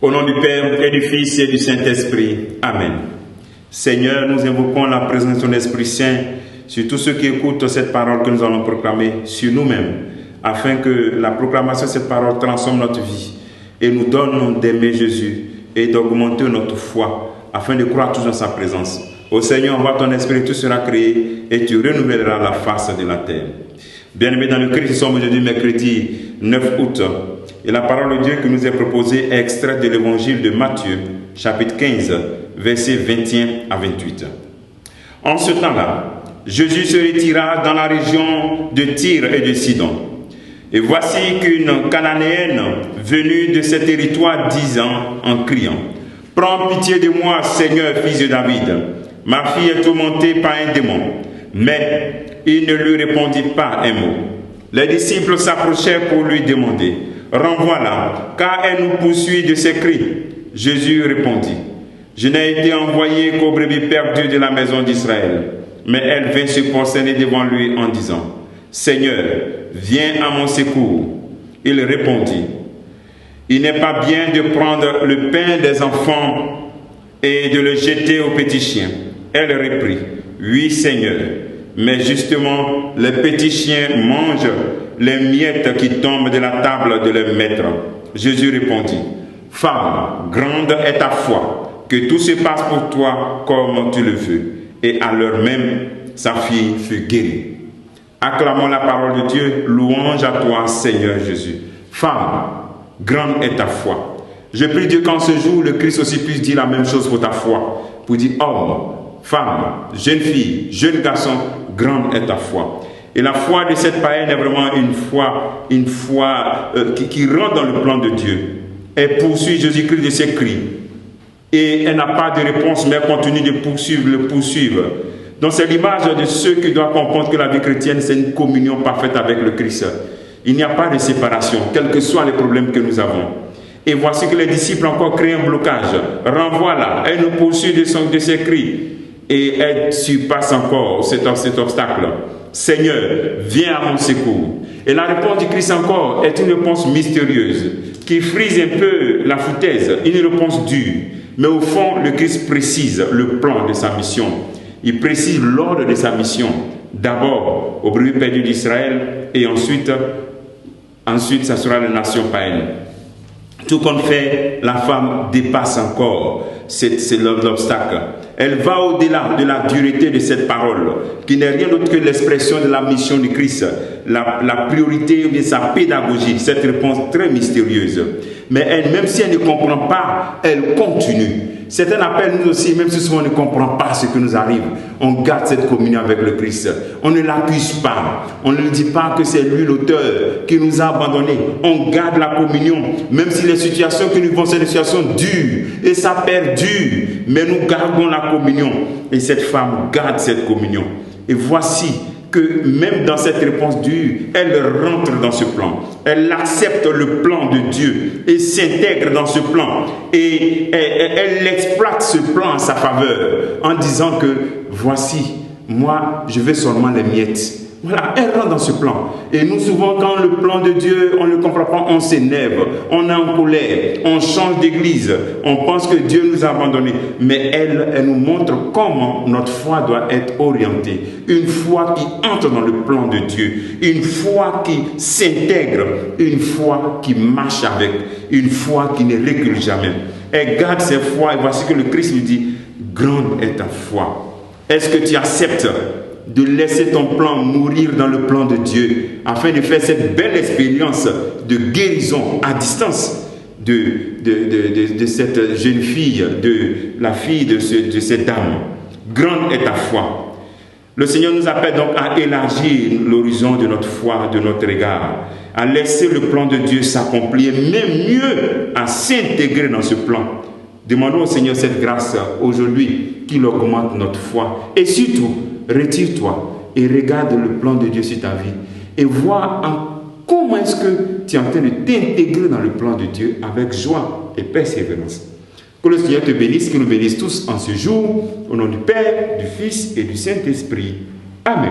Au nom du Père et du Fils et du Saint-Esprit. Amen. Seigneur, nous invoquons la présence de ton Esprit Saint sur tous ceux qui écoutent cette parole que nous allons proclamer, sur nous-mêmes, afin que la proclamation de cette parole transforme notre vie et nous donne d'aimer Jésus et d'augmenter notre foi, afin de croire tous dans sa présence. Ô Seigneur, envoie ton Esprit, tout sera créé et tu renouvelleras la face de la terre. Bien-aimés dans le Christ, nous sommes aujourd'hui mercredi 9 août. Et la parole de Dieu qui nous est proposée est extraite de l'évangile de Matthieu, chapitre 15, versets 21 à 28. En ce temps-là, Jésus se retira dans la région de Tyr et de Sidon. Et voici qu'une Cananéenne venue de ce territoire disant en criant: « Prends pitié de moi, Seigneur, fils de David. Ma fille est tourmentée par un démon. » Mais il ne lui répondit pas un mot. Les disciples s'approchèrent pour lui demander: « Renvoie-la, car elle nous poursuit de ses cris. » Jésus répondit: « Je n'ai été envoyé qu'aux brebis perdues de la maison d'Israël. » Mais elle vint se prosterner devant lui en disant: « Seigneur, viens à mon secours. » Il répondit: « Il n'est pas bien de prendre le pain des enfants et de le jeter aux petits chiens. » Elle reprit: « Oui, Seigneur, mais justement, les petits chiens mangent les miettes qui tombent de la table de leur maître. » Jésus répondit: « Femme, grande est ta foi, que tout se passe pour toi comme tu le veux. » Et à l'heure même, sa fille fut guérie. Acclamons la parole de Dieu. Louange à toi, Seigneur Jésus. Femme, grande est ta foi. Je prie Dieu qu'en ce jour, le Christ aussi puisse dire la même chose pour ta foi. Pour dire: homme, femme, jeune fille, jeune garçon, grande est ta foi. Et la foi de cette païenne est vraiment une foi qui rentre dans le plan de Dieu. Elle poursuit Jésus-Christ de ses cris. Et elle n'a pas de réponse, mais elle continue de le poursuivre. Donc c'est l'image de ceux qui doivent comprendre que la vie chrétienne, c'est une communion parfaite avec le Christ. Il n'y a pas de séparation, quels que soient les problèmes que nous avons. Et voici que les disciples encore créent un blocage. Renvoie-la, elle nous poursuit de ses cris. Et elle surpasse encore cet obstacle. Seigneur, viens à mon secours. Et la réponse du Christ encore est une réponse mystérieuse qui frise un peu la foutaise, une réponse dure. Mais au fond, le Christ précise le plan de sa mission. Il précise l'ordre de sa mission. D'abord, aux brebis perdues d'Israël, et ensuite, ça sera les nations païennes. Tout compte fait, la femme dépasse encore l'obstacle. Elle va au-delà de la dureté de cette parole, qui n'est rien d'autre que l'expression de la mission du Christ, la priorité de sa pédagogie, cette réponse très mystérieuse. Mais elle, même si elle ne comprend pas, elle continue. C'est un appel, nous aussi, même si souvent on ne comprend pas ce qui nous arrive, on garde cette communion avec le Christ. On ne l'accuse pas. On ne dit pas que c'est lui l'auteur qui nous a abandonnés. On garde la communion, même si les situations que nous vivons, c'est des situations dures. Et ça perdure. Mais nous gardons la communion. Et cette femme garde cette communion. Et voici que même dans cette réponse dure, elle rentre dans ce plan. Elle accepte le plan de Dieu et s'intègre dans ce plan. Et elle exploite ce plan en sa faveur en disant que voici, moi, je veux seulement les miettes. Voilà, elle rentre dans ce plan. Et nous, souvent, quand le plan de Dieu, on ne le comprend pas, on s'énerve, on est en colère, on change d'église, on pense que Dieu nous a abandonnés. Mais elle nous montre comment notre foi doit être orientée. Une foi qui entre dans le plan de Dieu, une foi qui s'intègre, une foi qui marche avec, une foi qui ne recule jamais. Elle garde ses foi et voici que le Christ lui dit: grande est ta foi. Est-ce que tu acceptes de laisser ton plan mourir dans le plan de Dieu afin de faire cette belle expérience de guérison à distance de cette jeune fille, de la fille de cette dame? Grande est ta foi. Le Seigneur nous appelle donc à élargir l'horizon de notre foi, de notre regard, à laisser le plan de Dieu s'accomplir, même mieux à s'intégrer dans ce plan. Demandons au Seigneur cette grâce aujourd'hui qu'il augmente notre foi. Et surtout, retire-toi et regarde le plan de Dieu sur ta vie et vois comment est-ce que tu es en train de t'intégrer dans le plan de Dieu avec joie et persévérance. Que le Seigneur te bénisse, qu'il nous bénisse tous en ce jour, au nom du Père, du Fils et du Saint-Esprit. Amen.